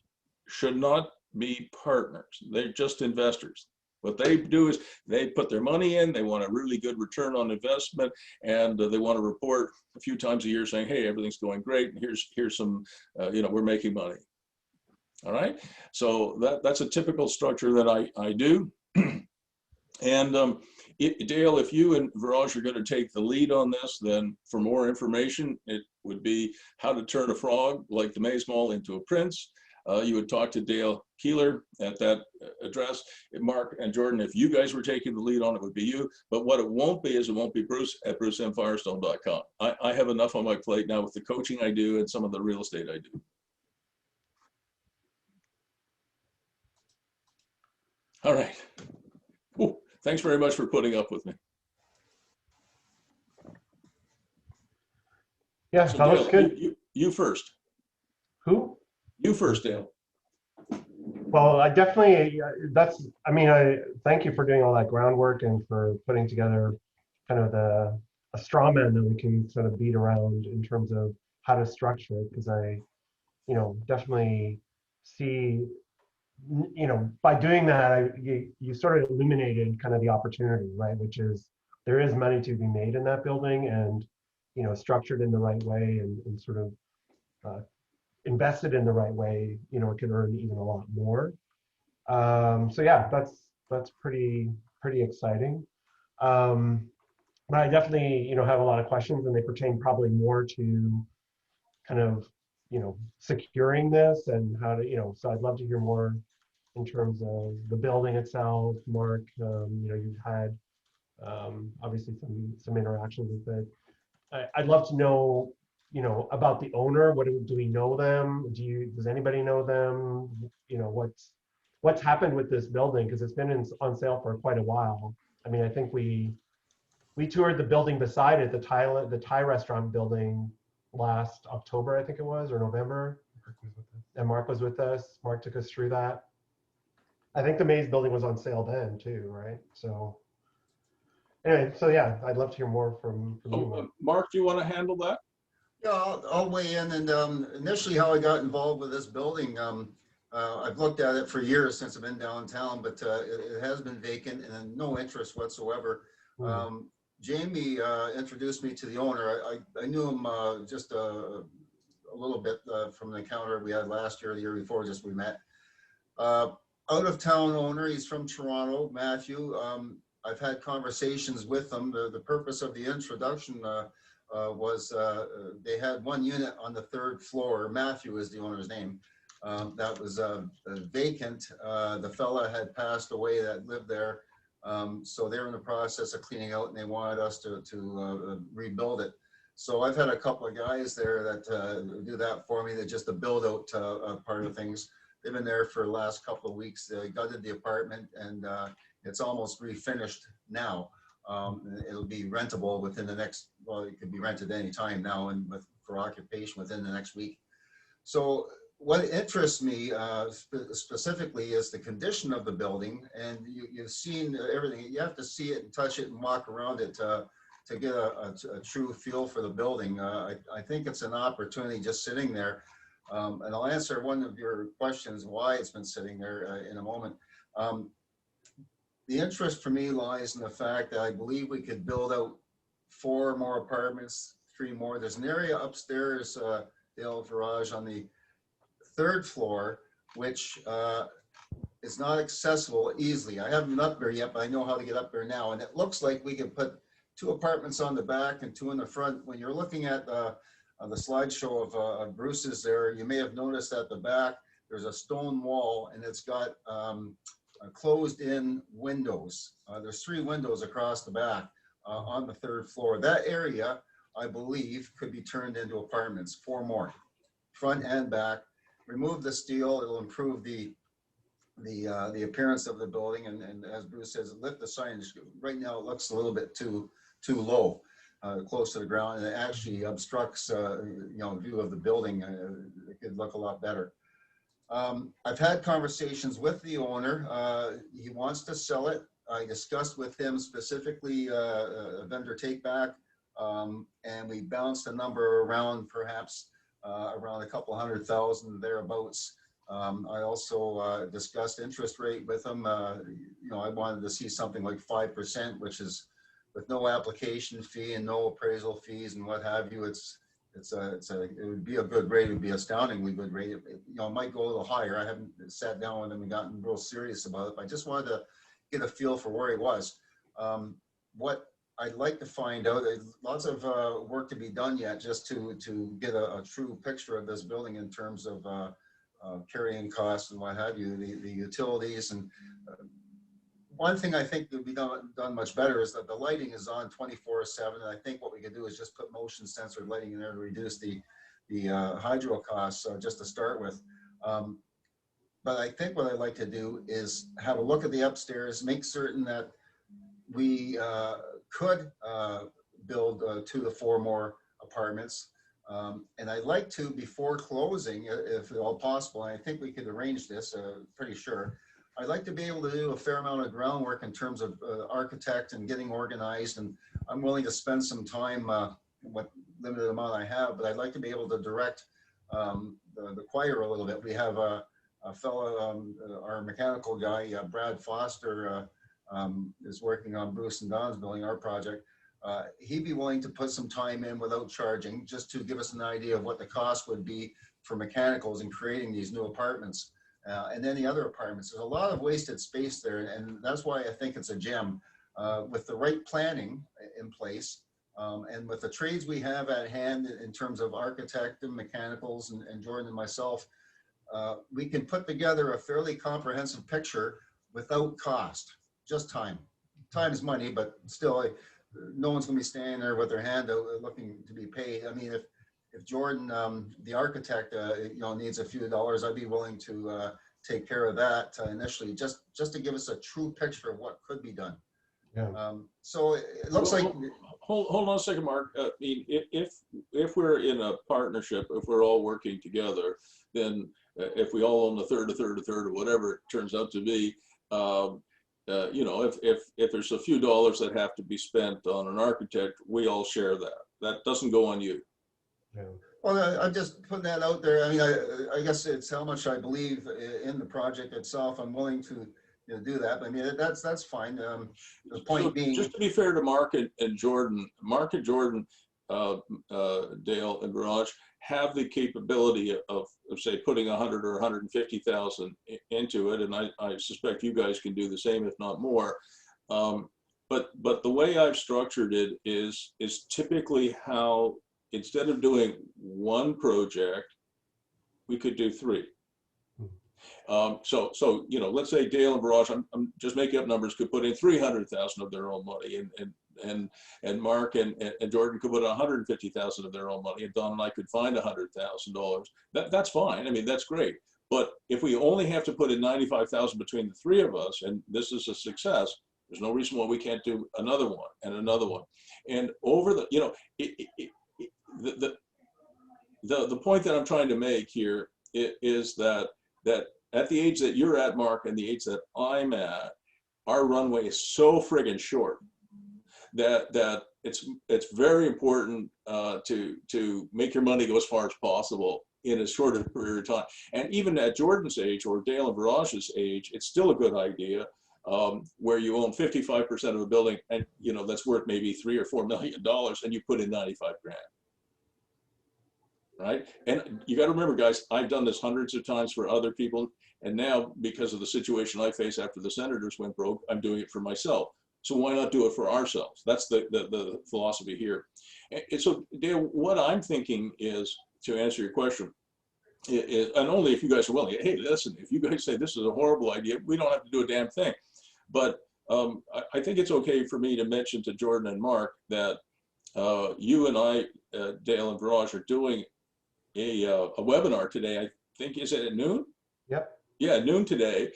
should not be partners. They're just investors. What they do is they put their money in, they want a really good return on investment, and they want to report a few times a year saying, hey, everything's going great, and here's some, we're making money. All right, so that's a typical structure that I do. And Dale, if you and Viraj are going to take the lead on this, then for more information, it would be how to turn a frog like the Maze Mall into a prince. You would talk to Dale Kehler at that address. Mark and Jordan, if you guys were taking the lead on it, would be you. But what it won't be is it won't be Bruce at brucemfirestone.com. I have enough on my plate now with the coaching I do and some of the real estate I do. All right. Ooh, thanks very much for putting up with me. Yeah, So that looks Dale, good. you first. Who? You first, Dale. Well, I definitely, I thank you for doing all that groundwork and for putting together kind of a straw man that we can sort of beat around in terms of how to structure it, because I, definitely see, by doing that, you sort of illuminated kind of the opportunity, right? Which is there is money to be made in that building, and, structured in the right way and sort of invested in the right way, it can earn even a lot more. So yeah, that's pretty exciting. But I definitely, have a lot of questions, and they pertain probably more to kind of, securing this and how to, so I'd love to hear more in terms of the building itself. Mark, you've had obviously some interactions with it. I'd love to know, about the owner. Do we know them? Does anybody know them? What's happened with this building? Because it's been on sale for quite a while. I mean, I think we toured the building beside it, the Thai restaurant building last October, I think it was, or November. And Mark was with us. Mark took us through that. I think the Maze building was on sale then too, right? So anyway, so yeah, I'd love to hear more from you. Mark, do you want to handle that? Yeah, I'll weigh in. And initially how I got involved with this building, I've looked at it for years since I've been downtown, but it has been vacant and no interest whatsoever. Jamie introduced me to the owner. I knew him just a little bit from the encounter we had last year, the year before, just we met. Out of town owner, he's from Toronto, Matthew. I've had conversations with him. The purpose of the introduction was they had one unit on the 3rd floor. Matthew is the owner's name. That was vacant. The fella had passed away that lived there. So they're in the process of cleaning out, and they wanted us to rebuild it. So I've had a couple of guys there that do that for me, that just the build out part of things. They've been there for the last couple of weeks. They gutted the apartment, and it's almost refinished now. It'll be rentable within the next, well, it could be rented any time now, and for occupation within the next week. So what interests me specifically is the condition of the building, and you've seen everything. You have to see it and touch it and walk around it to get a true feel for the building. I think it's an opportunity just sitting there. And I'll answer one of your questions, why it's been sitting there in a moment. The interest for me lies in the fact that I believe we could build out 4 more apartments, 3 more. There's an area upstairs, Dale, Viraj, on the 3rd floor, which is not accessible easily. I haven't been up there yet, but I know how to get up there now. And it looks like we could put 2 apartments on the back and 2 in the front. When you're looking at the slideshow of Bruce's there, you may have noticed at the back, there's a stone wall, and it's got closed-in windows. There's 3 windows across the back on the 3rd floor. That area, I believe, could be turned into apartments, 4 more, front and back. Remove the steel, it'll improve the appearance of the building, and as Bruce says, lift the signage. Right now, it looks a little bit too low, close to the ground, and it actually obstructs view of the building. It could look a lot better. I've had conversations with the owner. He wants to sell it. I discussed with him specifically a vendor take back, and we bounced a number around, perhaps around a couple $100,000 thereabouts. I also discussed interest rate with them. You know, I wanted to see something like 5%, which is with no application fee and no appraisal fees and what have you. It would be a good rate. It would be astoundingly good rate. You know, it might go a little higher. I haven't sat down with them and gotten real serious about it, but I just wanted to get a feel for where he was. What I'd like to find out, lots of work to be done yet just to get a true picture of this building in terms of carrying costs and what have you, the utilities. And one thing I think would be done much better is that the lighting is on 24/7. And I think what we could do is just put motion sensor lighting in there to reduce the hydro costs just to start with. But I think what I'd like to do is have a look at the upstairs, make certain that we could build 2 to 4 more apartments. And I'd like to, before closing, if at all possible, and I think we could arrange this, pretty sure, I'd like to be able to do a fair amount of groundwork in terms of architect and getting organized. And I'm willing to spend some time, what limited amount I have, but I'd like to be able to direct the choir a little bit. We have a fellow, our mechanical guy, Brad Foster, is working on Bruce and Don's building, our project. He'd be willing to put some time in without charging, just to give us an idea of what the cost would be for mechanicals in creating these new apartments. And then the other apartments, there's a lot of wasted space there, and that's why I think it's a gem. With the right planning in place, and with the trades we have at hand in terms of architect and mechanicals and Jordan and myself, we can put together a fairly comprehensive picture without cost, just time. Time is money, but still, no one's going to be standing there with their hand out looking to be paid. I mean, if Jordan, the architect, you know, needs a few dollars, I'd be willing to take care of that initially, just to give us a true picture of what could be done. Yeah. So it looks like. Hold on a second, Mark. I mean, if we're in a partnership, if we're all working together, then if we all own a third, or whatever it turns out to be, you know, if there's a few dollars that have to be spent on an architect, we all share that. That doesn't go on you. Yeah. Well, I'm just putting that out there. I mean, I guess it's how much I believe in the project itself. I'm willing to, you know, do that. But I mean, that's fine. The point being, just to be fair to Mark and Jordan, Dale and Viraj have the capability of say putting 100 or 150,000 into it, and I suspect you guys can do the same, if not more. But the way I've structured it is typically how, instead of doing one project, we could do 3. So you know, let's say Dale and Viraj, I'm just making up numbers, could put in 300,000 of their own money, and Mark and Jordan could put 150,000 of their own money, and Don and I could find $100,000. That's fine. I mean, that's great. But if we only have to put in 95,000 between the 3 of us, and this is a success, there's no reason why we can't do another one and another one. And over the, you know, the point that I'm trying to make here is that at the age that you're at, Mark, and the age that I'm at, our runway is so friggin' short that it's very important to make your money go as far as possible in as short a period of time. And even at Jordan's age or Dale and Viraj's age, it's still a good idea where you own 55% of a building, and you know that's worth maybe $3 or $4 million, and you put in 95 grand. Right? And you got to remember, guys, I've done this hundreds of times for other people. And now, because of the situation I face after the Senators went broke, I'm doing it for myself. So why not do it for ourselves? That's the philosophy here. And so, Dale, what I'm thinking is, to answer your question, and only if you guys are willing, hey, listen, if you guys say this is a horrible idea, we don't have to do a damn thing. But I think it's okay for me to mention to Jordan and Mark that you and I, Dale and Viraj, are doing a webinar today. I think, is it at noon? Yep. Yeah, noon today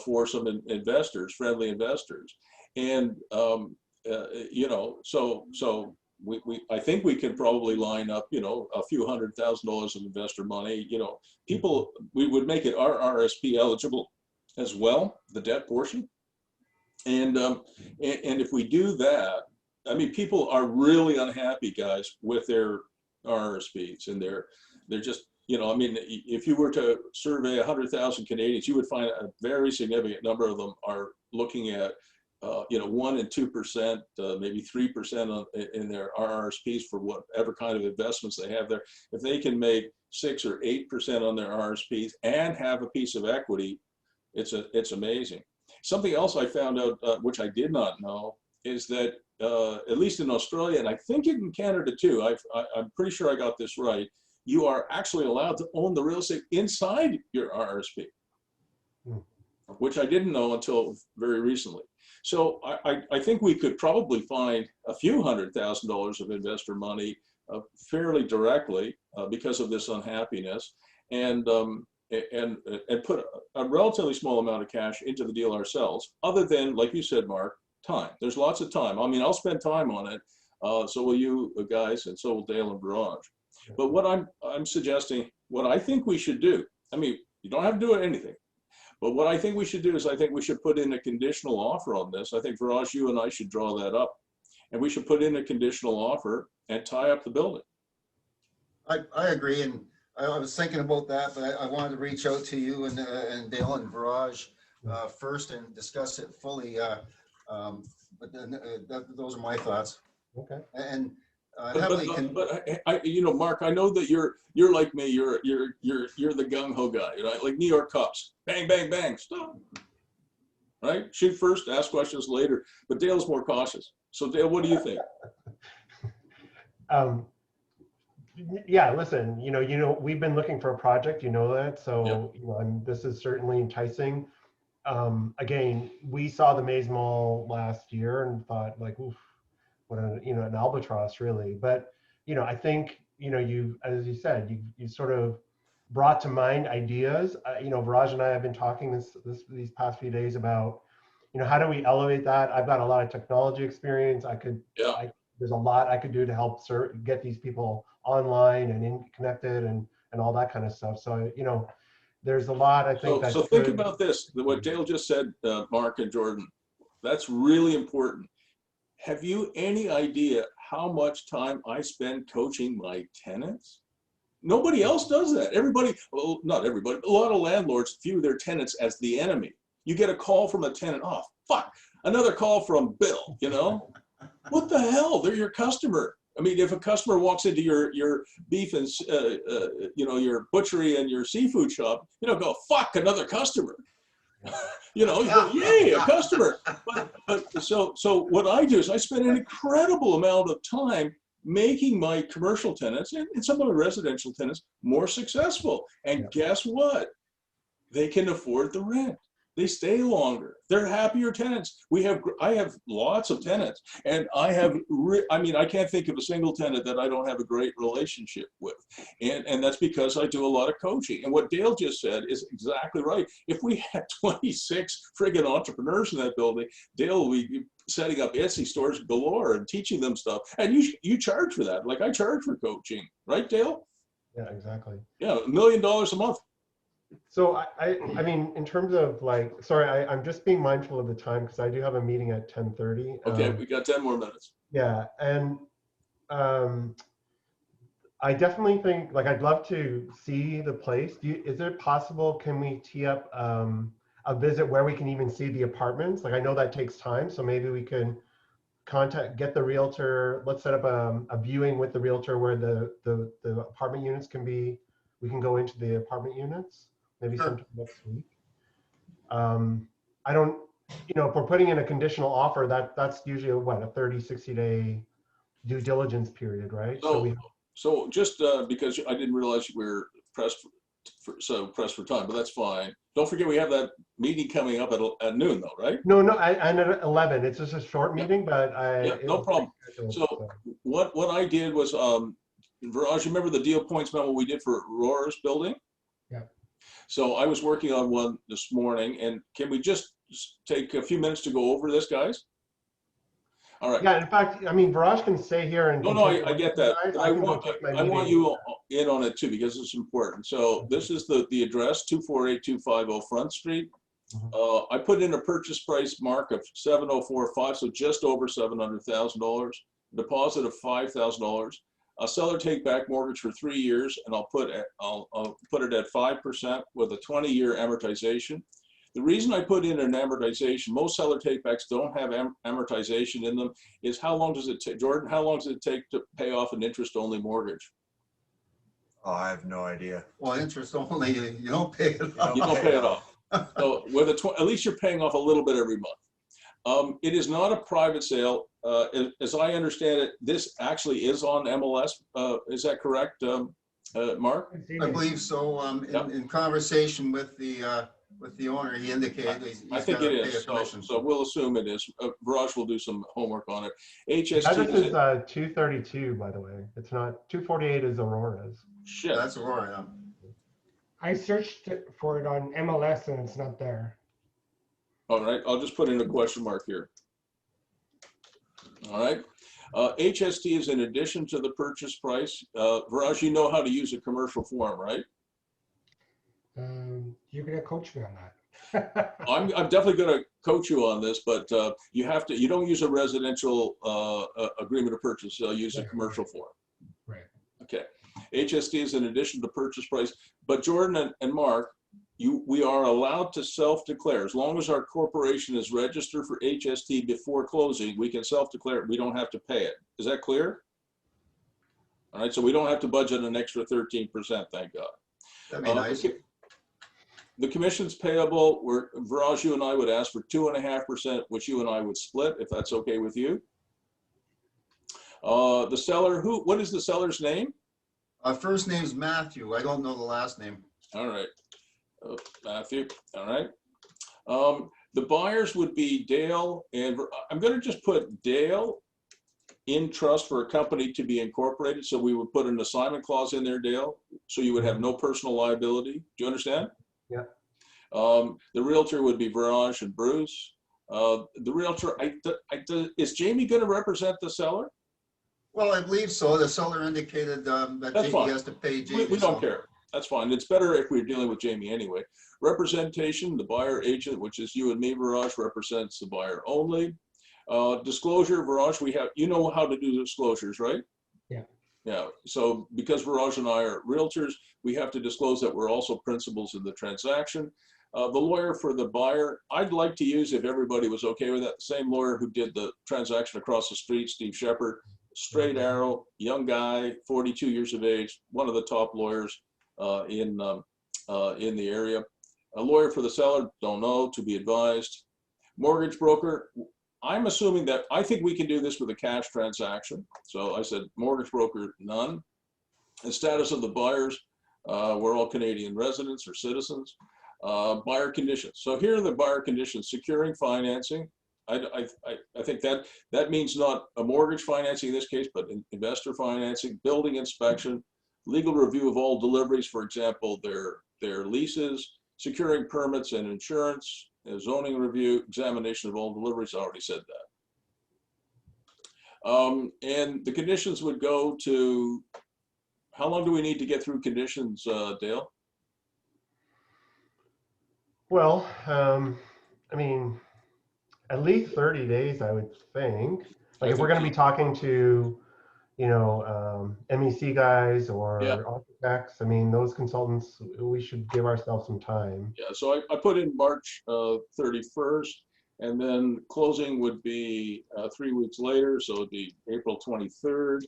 for some investors, friendly investors. And, you know, so I think we can probably line up, you know, a few $100,000 of investor money. You know, people, we would make it RRSP eligible as well, the debt portion. And if we do that, I mean, people are really unhappy, guys, with their RRSPs, and they're just, you know, I mean, if you were to survey 100,000 Canadians, you would find a very significant number of them are looking at, you know, 1% and 2%, maybe 3% in their RRSPs for whatever kind of investments they have there. If they can make 6 or 8% on their RRSPs and have a piece of equity, it's amazing. Something else I found out, which I did not know, is that at least in Australia, and I think in Canada too, I'm pretty sure I got this right, you are actually allowed to own the real estate inside your RRSP, which I didn't know until very recently. So I think we could probably find a few $100,000 of investor money fairly directly because of this unhappiness, and put a relatively small amount of cash into the deal ourselves, other than, like you said, Mark, time. There's lots of time. I mean, I'll spend time on it. So will you guys, and so will Dale and Viraj. But what I'm suggesting, what I think we should do, I mean, you don't have to do anything, but what I think we should do is I think we should put in a conditional offer on this. I think, Viraj, you and I should draw that up, and we should put in a conditional offer and tie up the building. I agree, and I was thinking about that, but I wanted to reach out to you and Dale and Viraj first and discuss it fully. But then those are my thoughts. Okay. And but you know, Mark, I know that you're like me. You're the gung ho guy, right? Like New York cops, bang, bang, bang, stop. Right? Shoot first, ask questions later. But Dale's more cautious. So Dale, what do you think? Yeah, listen, you know, we've been looking for a project, you know that, so you know, this is certainly enticing. Again, we saw the Maze Mall last year and thought, like, oof, what an albatross, really. But you know, I think, you know, as you said, you sort of brought to mind ideas. You know, Viraj and I have been talking these past few days about, you know, how do we elevate that? I've got a lot of technology experience. There's a lot I could do to help get these people online and connected and all that kind of stuff. So, you know, there's a lot, I think. So think about this, what Dale just said, Mark and Jordan, that's really important. Have you any idea how much time I spend coaching my tenants? Nobody else does that. Everybody, well, not everybody, a lot of landlords view their tenants as the enemy. You get a call from a tenant, oh, fuck, another call from Bill, you know? What the hell? They're your customer. I mean, if a customer walks into your beef and, you know, your butchery and your seafood shop, you don't go, fuck, another customer. You know, you go, yay, a customer. But so what I do is I spend an incredible amount of time making my commercial tenants and some of the residential tenants more successful. And guess what? They can afford the rent. They stay longer. They're happier tenants. I have lots of tenants, and I mean, I can't think of a single tenant that I don't have a great relationship with. And that's because I do a lot of coaching. And what Dale just said is exactly right. If we had 26 friggin' entrepreneurs in that building, Dale will be setting up Esty stores galore and teaching them stuff. And you charge for that. Like I charge for coaching, right, Dale? Yeah, exactly. Yeah, $1 million a month. So I mean, in terms of like, sorry, I'm just being mindful of the time because I do have a meeting at 10:30. Okay, we got 10 more minutes. Yeah, and I definitely think, like, I'd love to see the place. Is it possible, can we tee up a visit where we can even see the apartments? Like, I know that takes time, so maybe we can get the realtor, let's set up a viewing with the realtor where the apartment units can be, we can go into the apartment units. Maybe sometime next week. I don't, you know, if we're putting in a conditional offer, that's usually what, a 30, 60-day due diligence period, right? So just because I didn't realize you were pressed for time, but that's fine. Don't forget we have that meeting coming up at noon though, right? No, and at 11. It's just a short meeting, but no problem. So what I did was, Viraj, remember the deal points memo we did for Rora's building? Yeah. So I was working on one this morning, and can we just take a few minutes to go over this, guys? All right. Yeah, in fact, I mean, Viraj can stay here and. No, I get that. I want you in on it too, because it's important. So this is the address, 248250 Front Street. I put in a purchase price mark of $704,500, so just over $700,000. Deposit of $5,000. a seller take back mortgage for 3 years, and I'll put it at 5% with a 20-year amortization. The reason I put in an amortization, most seller takebacks don't have amortization in them, is how long does it take, Jordan, how long does it take to pay off an interest-only mortgage? Oh, I have no idea. Well, interest only, you don't pay it off. You don't pay it off. So with at least you're paying off a little bit every month. It is not a private sale. As I understand it, this actually is on MLS. Is that correct, Mark? I believe so. In conversation with the owner, he indicated he's I think gotta it pay a is. commission. So we'll assume it is. Viraj will do some homework on it. This HST is 232, by the way. It's not 248 is Aurora's. shit. That's Aurora. Yeah. I searched for it on MLS and it's not there. All right, I'll just put in a question mark here. All right, HST is in addition to the purchase price. Viraj, you know how to use a commercial form, right? You're gonna coach me on that. I'm definitely going to coach you on this, but you don't use a residential agreement of purchase. You'll use a commercial form. Right. Okay. HST is in addition to purchase price, but Jordan and Mark, we are allowed to self-declare. As long as our corporation is registered for HST before closing, we can self-declare it. We don't have to pay it. Is that clear? All right, so we don't have to budget an extra 13%, thank God. That'd be nice. The commissions payable, Viraj, you and I would ask for 2.5%, which you and I would split, if that's okay with you. The seller, what is the seller's name? First name's Matthew. I don't know the last name. All right, Matthew, all right. The buyers would be Dale, and I'm gonna just put Dale in trust for a company to be incorporated. So we would put an assignment clause in there, Dale, so you would have no personal liability. Do you understand? Yeah. The realtor would be Viraj and Bruce. The realtor, is Jamie gonna represent the seller? Well, I believe so. The seller indicated that That's Jamie fine. has to pay Jamie. We don't so- care. That's fine. It's better if we're dealing with Jamie anyway. Representation, the buyer agent, which is you and me, Viraj, represents the buyer only. Disclosure, Viraj, you know how to do disclosures, right? Yeah. Yeah. So because Viraj and I are realtors, we have to disclose that we're also principals in the transaction. The lawyer for the buyer, I'd like to use, if everybody was okay with that, the same lawyer who did the transaction across the street, Steve Shepard, straight arrow, young guy, 42 years of age, one of the top lawyers in the area. A lawyer for the seller, don't know, to be advised. Mortgage broker, I'm assuming that, I think we can do this with a cash transaction. So I said mortgage broker, none. The status of the buyers, we're all Canadian residents or citizens. Buyer conditions. So here are the buyer conditions: securing financing. I think that means not a mortgage financing in this case, but investor financing, building inspection, legal review of all deliveries, for example, their leases, securing permits and insurance, zoning review, examination of all deliveries. I already said that. And the conditions would go to, how long do we need to get through conditions, Dale? Well, I mean, at least 30 days, I would think. Like if we're going to be talking to, MEC guys or architects, I mean, those consultants, we should give ourselves some time. Yeah, so I put in March 31st, and then closing would be 3 weeks later, so it'd be April 23rd.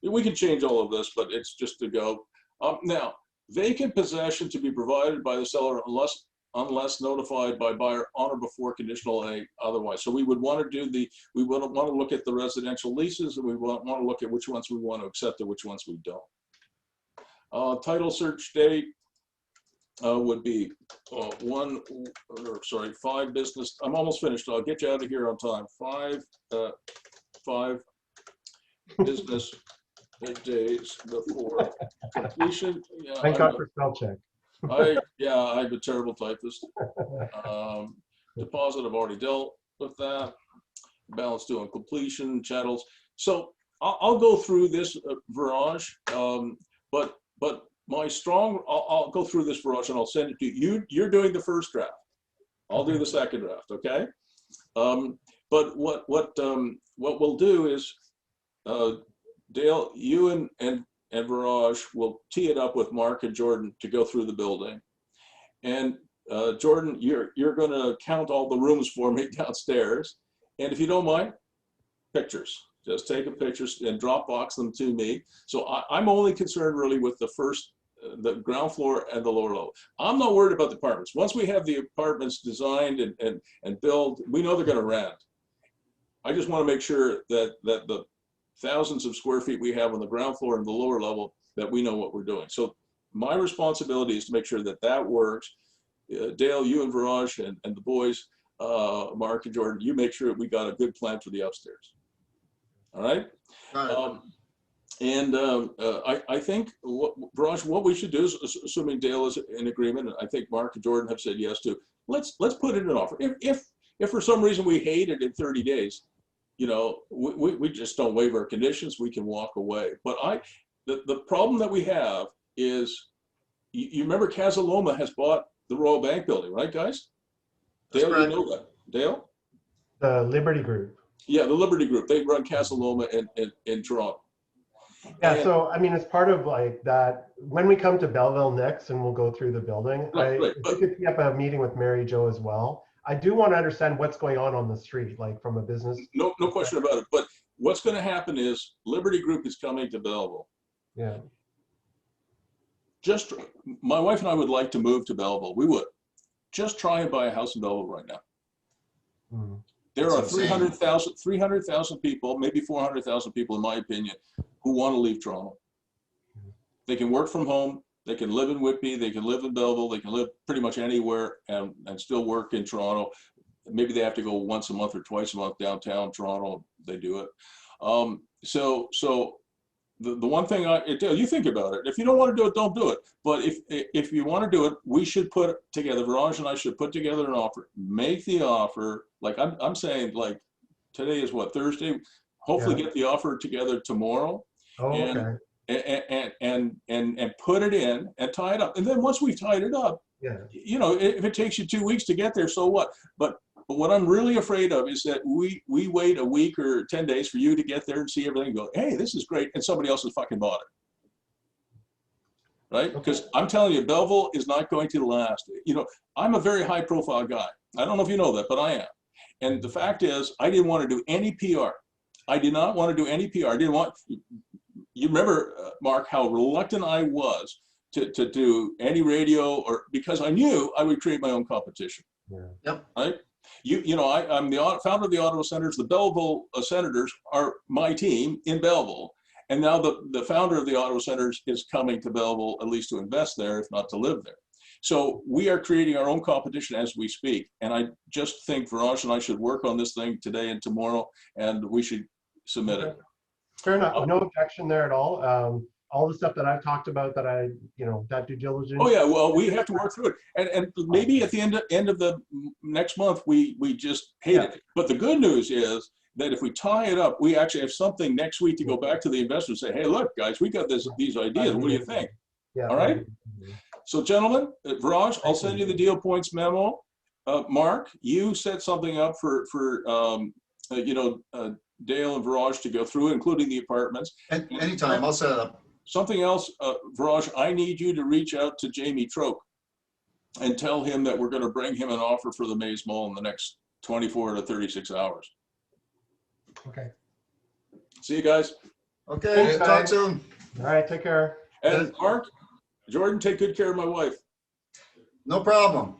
We can change all of this, but it's just to go. Now, vacant possession to be provided by the seller unless notified by buyer on or before conditional A otherwise. So we would want to we want to look at the residential leases, and we want to look at which ones we want to accept and which ones we don't. Title search date would be 5 business. I'm almost finished. I'll get you out of here on time. 5 business days before completion. Yeah, Thank God for spell check. I'm a terrible typist. Deposit, I've already dealt with that. Balance due on completion, chattels. So I'll go through this, Viraj, but I'll go through this, Viraj, and I'll send it to you. You're doing the first draft. I'll do the second draft, okay? But what we'll do is, Dale, you and Viraj will tee it up with Mark and Jordan to go through the building. And Jordan, you're going to count all the rooms for me downstairs. And if you don't mind, pictures. Just take a picture and Dropbox them to me. So I'm only concerned really with the ground floor and the lower level. I'm not worried about the apartments. Once we have the apartments designed and built, we know they're going to rent. I just want to make sure that the thousands of square feet we have on the ground floor and the lower level, that we know what we're doing. So my responsibility is to make sure that that works. Dale, you and Viraj and the boys, Mark and Jordan, you make sure we got a good plan for the upstairs. All right. I think, Viraj, what we should do is, assuming Dale is in agreement, and I think Mark and Jordan have said yes to, let's put in an offer. If for some reason we hate it in 30 days, you know, we just don't waive our conditions, we can walk away. But the problem that we have is, you remember Casaloma has bought the Royal Bank building, right, guys? Dale, you know that. Dale? The Liberty Group. Yeah, the Liberty Group. They run Casaloma in Toronto. Yeah, so I mean, it's part of like that. When we come to Belleville next, and we'll go through the building, Right. if we could tee up a meeting with Mary Jo as well. I do want to understand what's going on the street, like from a business. No question about it. But what's going to happen is Liberty Group is coming to Belleville. Yeah. Just, my wife and I would like to move to Belleville. We would. Just try and buy a house in Belleville right now. Mm. There are That's insane. 300,000 people, maybe 400,000 people, in my opinion, who want to leave Toronto. They can work from home. They can live in Whitby. They can live in Belleville. They can live pretty much anywhere and still work in Toronto. Maybe they have to go once a month or twice a month downtown Toronto. They do it. So the one thing you think about it. If you don't want to do it, don't do it. But if you want to do it, we should put together. Viraj and I should put together an offer. Make the offer. Like I'm saying, like today is what, Thursday. Hopefully, get the offer together tomorrow. Oh, okay. And put it in and tie it up. And then once we've tied it up, Yeah. you know, if it takes you 2 weeks to get there, so what? But what I'm really afraid of is that we wait a week or 10 days for you to get there and see everything and go, hey, this is great, and somebody else has fucking bought it. Right? Because I'm telling you, Belleville is not going to last. You know, I'm a very high profile guy. I don't know if you know that, but I am. And the fact is, I didn't want to do any PR. I did not want to do any PR. I didn't want, you remember, Mark, how reluctant I was to do any radio, or because I knew I would create my own competition. Yeah. Yep. Right? You know, I'm the founder of the Ottawa Senators. The Belleville Senators are my team in Belleville. And now the founder of the Ottawa Senators is coming to Belleville, at least to invest there, if not to live there. So we are creating our own competition as we speak. And I just think Viraj and I should work on this thing today and tomorrow, and we should submit it. Fair enough. No objection there at all. All the stuff that I've talked about that that due diligence. Oh yeah, well, we have to work through it, and maybe at the end of the next month we just hate it. But the good news is that if we tie it up, we actually have something next week to go back to the investors and say, hey, look, guys, we got these ideas. What do you think? Yeah. All right. So, gentlemen, Viraj, I'll send you the deal points memo. Mark, you set something up for Dale and Viraj to go through, including the apartments. Anytime, I'll set it up. Something else, Viraj, I need you to reach out to Jamie Troke and tell him that we're going to bring him an offer for the Maze Mall in the next 24 to 36 hours. Okay. See you guys. Okay, Thanks, talk guys. soon. All right. Take care. And Mark, Jordan, take good care of my wife. No problem.